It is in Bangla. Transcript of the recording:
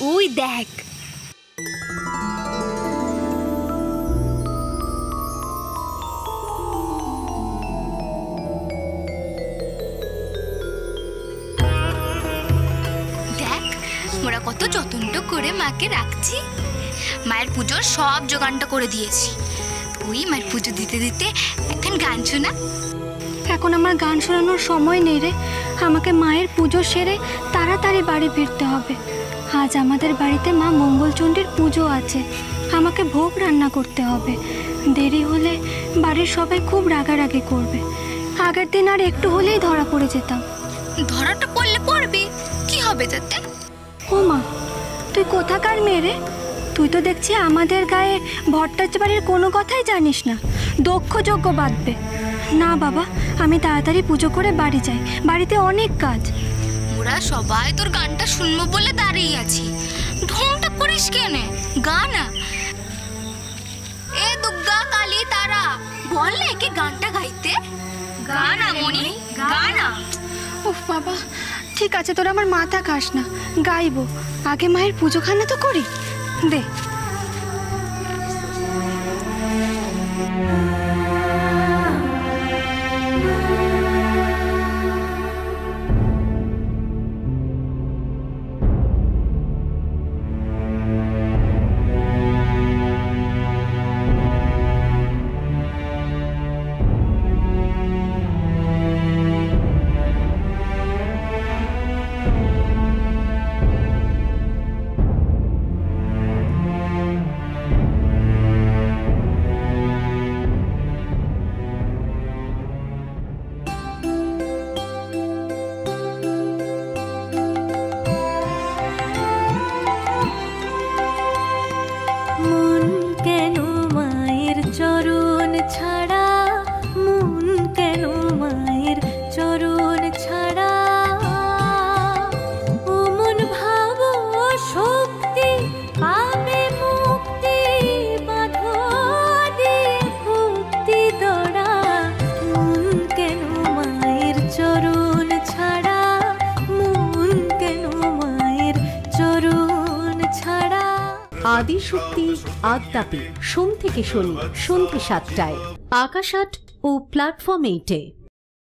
ওই দেখ, ওরা কত যত্ন করে মাকে রাখছি। মায়ের পুজোর সব জোগানটা করে দিয়েছি। তুই মায়ের পুজো দিতে দিতে এখন গান শোনা। এখন আমার গান শোনানোর সময় নেই রে। আমাকে মায়ের পুজো সেরে তাড়াতাড়ি বাড়ি ফিরতে হবে। আজ আমাদের বাড়িতে মা মঙ্গলচণ্ডীর পুজো আছে। আমাকে ভোগ রান্না করতে হবে। দেরি হলে বাড়ির সবাই খুব রাগারাগি করবে। আগের দিন আর একটু হলেই ধরা পড়ে যেতাম। ধরাটা পড়লে পড়বি, কি হবে তাতে? ও মা, তুই কোথাকার মেয়ে রে? তুই তো দেখছি আমাদের গায়ে ভট্টাচার্য বাড়ির কোনো কথাই জানিস না। দক্ষ যজ্ঞ বাঁধবে না বাবা। আমি তাড়াতাড়ি পুজো করে বাড়ি যাই, বাড়িতে অনেক কাজ। ওরা সবাই তোর গানটা শুনবো বলে দাঁড়িয়ে আছি। ঢংটা করিস কেনে? গানা এ দুর্গা কালী তারা বললে কি গানটা গাইতে? গানা মনি, গানা। উফ বাবা, ঠিক আছে, তোরা আমার মাথা খাস না, গাইবো। আগে মায়ের পুজোখানা তো করি দে। আদিশক্তি আদ্যাপি সোম থেকে শনি সন্ধ্যে ৭টায় আকাশ আট ও প্ল্যাটফর্ম 8-এ।